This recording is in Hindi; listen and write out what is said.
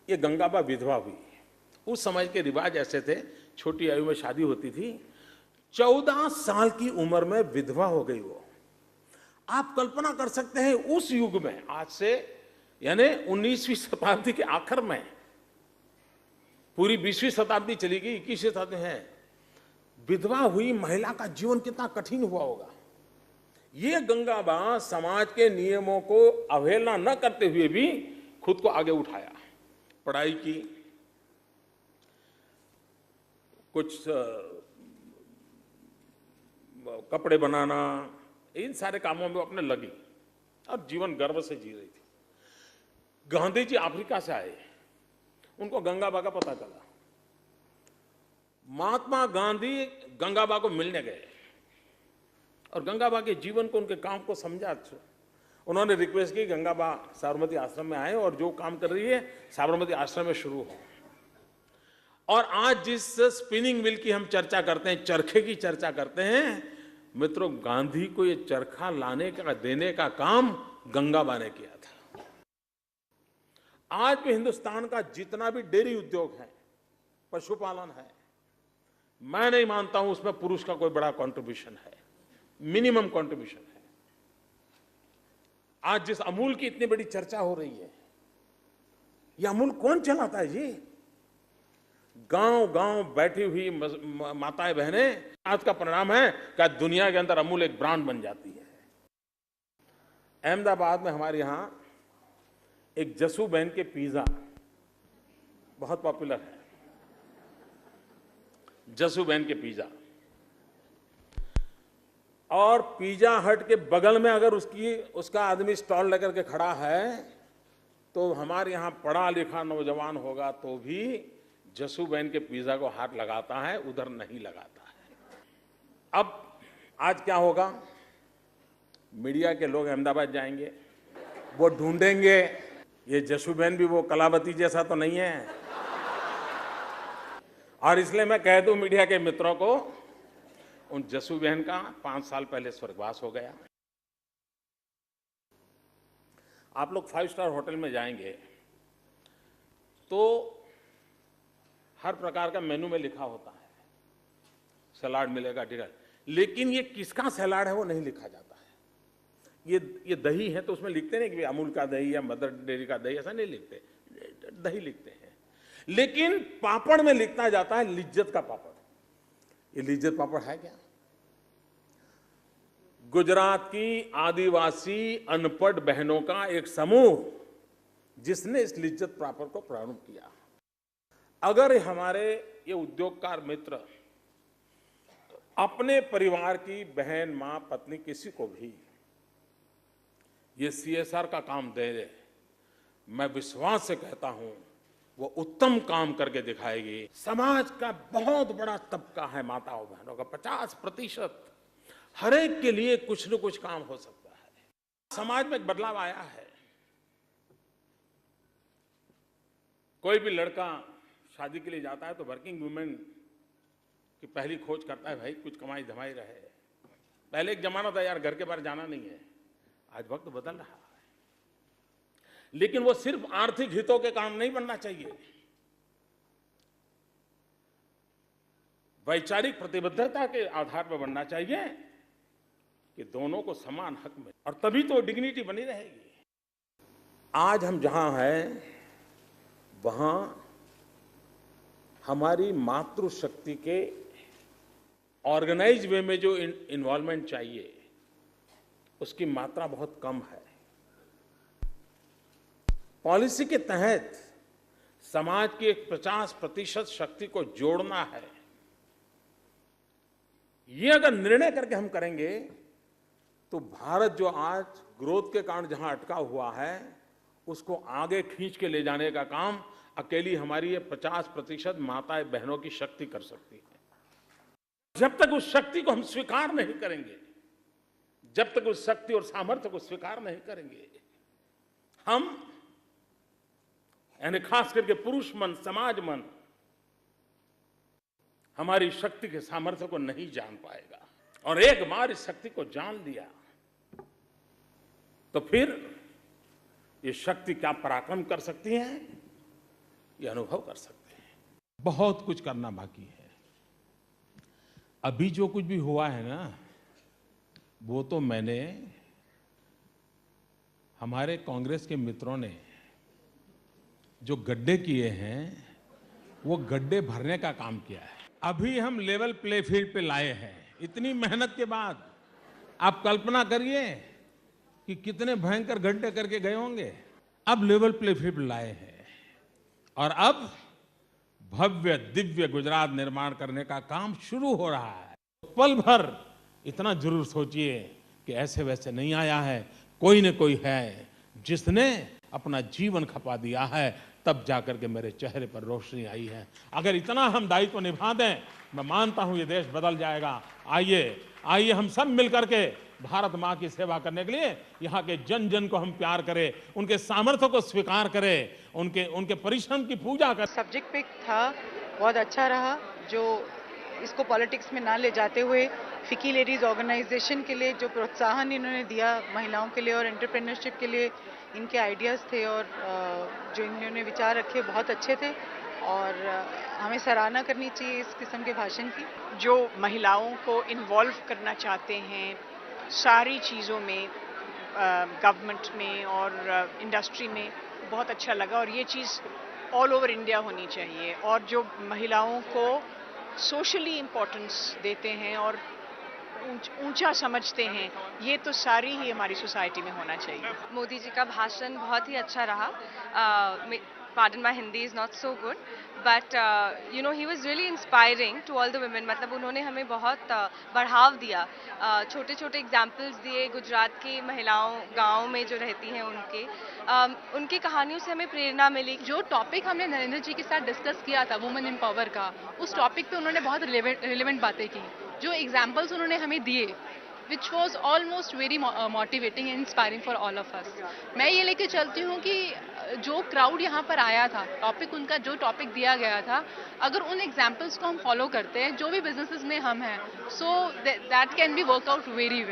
ये गंगाबा विधवा हुई। उस समय के रिवाज ऐसे थे, छोटी आयु में शादी होती थी, 14 साल की उम्र में विधवा हो गई वो। आप कल्पना कर सकते हैं उस युग में, आज से यानी 19वीं शताब्दी के आखिर में, पूरी 20वीं शताब्दी चली गई, 21वीं शताब्दी है, विधवा हुई महिला का जीवन कितना कठिन हुआ होगा। ये गंगाबा समाज के नियमों को अवहेलना न करते हुए भी खुद को आगे उठाया, पढ़ाई की, कुछ कपड़े बनाना, इन सारे कामों में अपने लगी और जीवन गर्व से जी रही थी। गांधी जी अफ्रीका से आए, उनको गंगाबा का पता चला। महात्मा गांधी गंगाबा को मिलने गए और गंगाबा के जीवन को, उनके काम को समझा। उन्होंने रिक्वेस्ट की गंगाबा साबरमती आश्रम में आए और जो काम कर रही है साबरमती आश्रम में शुरू हो। और आज जिस स्पिनिंग मिल की हम चर्चा करते हैं, चरखे की चर्चा करते हैं, मित्रों, गांधी को ये चरखा लाने का, देने का काम गंगाबा ने किया था। आज भी हिंदुस्तान का जितना भी डेयरी उद्योग है, पशुपालन है, मैं नहीं मानता हूं उसमें पुरुष का कोई बड़ा कंट्रीब्यूशन है, मिनिमम कंट्रीब्यूशन है। आज जिस अमूल की इतनी बड़ी चर्चा हो रही है, ये अमूल कौन चलाता है जी? गांव गांव बैठी हुई माताएं बहनें, आज का परिणाम है कि दुनिया के अंदर अमूल एक ब्रांड बन जाती है। अहमदाबाद में हमारे यहां एक जसू बहन के पिज्जा बहुत पॉपुलर है, जसू बहन के पिज्जा। और पिज्जा हट के बगल में अगर उसका आदमी स्टॉल लेकर के खड़ा है, तो हमारे यहां पढ़ा लिखा नौजवान होगा तो भी जसू बहन के पिज्जा को हाथ लगाता है, उधर नहीं लगाता है। अब आज क्या होगा? मीडिया के लोग अहमदाबाद जाएंगे, वो ढूंढेंगे ये जसू बहन भी वो कलावती जैसा तो नहीं है। और इसलिए मैं कह दूं मीडिया के मित्रों को, उन जसू बहन का 5 साल पहले स्वर्गवास हो गया। आप लोग 5 स्टार होटल में जाएंगे तो हर प्रकार का मेनू में लिखा होता है, सलाद मिलेगा, ठीक है, लेकिन ये किसका सलाद है वो नहीं लिखा जाता है। ये दही है तो उसमें लिखते नहीं कि अमूल का दही या मदर डेयरी का दही, ऐसा नहीं लिखते, दही लिखते हैं। लेकिन पापड़ में लिखा जाता है लिज्जत का पापड़। ये लिज्जत पापड़ है क्या? गुजरात की आदिवासी अनपढ़ बहनों का एक समूह जिसने इस लिज्जत पापड़ को प्रारंभ किया। अगर हमारे ये उद्योगकार मित्र अपने परिवार की बहन, मां, पत्नी, किसी को भी ये CSR का काम दे दे, मैं विश्वास से कहता हूं वो उत्तम काम करके दिखाएगी। समाज का बहुत बड़ा तबका है माताओं बहनों का, 50%, हर एक के लिए कुछ न कुछ काम हो सकता है। समाज में एक बदलाव आया है। कोई भी लड़का शादी के लिए जाता है तो वर्किंग वुमेन की पहली खोज करता है, भाई कुछ कमाई धमाई रहे। पहले एक जमाना था यार घर के बाहर जाना नहीं है, आज वक्त बदल रहा है। लेकिन वो सिर्फ आर्थिक हितों के काम नहीं बनना चाहिए, वैचारिक प्रतिबद्धता के आधार पर बनना चाहिए कि दोनों को समान हक मिले, और तभी तो डिग्निटी बनी रहेगी। आज हम जहां हैं वहां हमारी मातृशक्ति के ऑर्गेनाइज वे में जो इन्वॉल्वमेंट चाहिए उसकी मात्रा बहुत कम है। पॉलिसी के तहत समाज की एक 50% शक्ति को जोड़ना है। ये अगर निर्णय करके हम करेंगे तो भारत जो आज ग्रोथ के कारण जहां अटका हुआ है उसको आगे खींच के ले जाने का काम अकेली हमारी ये 50% माताएं बहनों की शक्ति कर सकती है। जब तक उस शक्ति को हम स्वीकार नहीं करेंगे, जब तक उस शक्ति और सामर्थ्य को स्वीकार नहीं करेंगे, हम यानी खास करके पुरुष मन, समाज मन हमारी शक्ति के सामर्थ्य को नहीं जान पाएगा। और एक बार इस शक्ति को जान लिया तो फिर ये शक्ति क्या पराक्रम कर सकती है ये अनुभव कर सकते हैं। बहुत कुछ करना बाकी है। अभी जो कुछ भी हुआ है ना, वो तो मैंने हमारे कांग्रेस के मित्रों ने जो गड्ढे किए हैं, वो गड्ढे भरने का काम किया है। अभी हम लेवल प्ले फील्ड पे लाए हैं। इतनी मेहनत के बाद आप कल्पना करिए कि कितने भयंकर गड्ढे करके गए होंगे। अब लेवल प्ले फील्ड लाए हैं और अब भव्य दिव्य गुजरात निर्माण करने का काम शुरू हो रहा है। पल भर इतना जरूर सोचिए कि ऐसे वैसे नहीं आया है, कोई न कोई है जिसने अपना जीवन खपा दिया है, तब जाकर के मेरे चेहरे पर रोशनी आई है। अगर इतना हम दायित्व निभा दें, मैं मानता हूं ये देश बदल जाएगा। आइए हम सब मिलकर के भारत माँ की सेवा करने के लिए यहाँ के जन जन को हम प्यार करें, उनके सामर्थ्य को स्वीकार करें, उनके परिश्रम की पूजा करें। सब्जेक्ट पिक था, बहुत अच्छा रहा। जो इसको पॉलिटिक्स में ना ले जाते हुए फिकी लेडीज ऑर्गेनाइजेशन के लिए जो प्रोत्साहन इन्होंने दिया महिलाओं के लिए और एंटरप्रेन्योरशिप के लिए इनके आइडियाज़ थे और जो इन्होंने विचार रखे बहुत अच्छे थे और हमें सराहना करनी चाहिए इस किस्म के भाषण की। जो महिलाओं को इन्वॉल्व करना चाहते हैं सारी चीज़ों में, गवर्नमेंट में और इंडस्ट्री में, बहुत अच्छा लगा। और ये चीज़ ऑल ओवर इंडिया होनी चाहिए। और जो महिलाओं को सोशली इम्पोर्टेंस देते हैं और ऊंचा समझते हैं, ये तो सारी ही हमारी सोसाइटी में होना चाहिए। मोदी जी का भाषण बहुत ही अच्छा रहा। Pardon my Hindi is not so good, but he was really inspiring to all the women. मतलब उन्होंने हमें बहुत बढ़ाव दिया, छोटे छोटे एग्जाम्पल्स दिए गुजरात की महिलाओं गांव में जो रहती हैं उनकी कहानियों से हमें प्रेरणा मिली। जो टॉपिक हमने नरेंद्र जी के साथ डिस्कस किया था वुमेन एम्पावर का, उस टॉपिक पे उन्होंने बहुत रिलेवेंट बातें की। जो एग्जाम्पल्स उन्होंने हमें दिए which was almost very motivating and inspiring for all of us. मैं ये लेके चलती हूँ कि जो क्राउड यहाँ पर आया था, टॉपिक उनका जो टॉपिक दिया गया था, अगर उन एग्जाम्पल्स को हम फॉलो करते हैं जो भी बिजनेसेस में हम हैं, so that can be work out very well.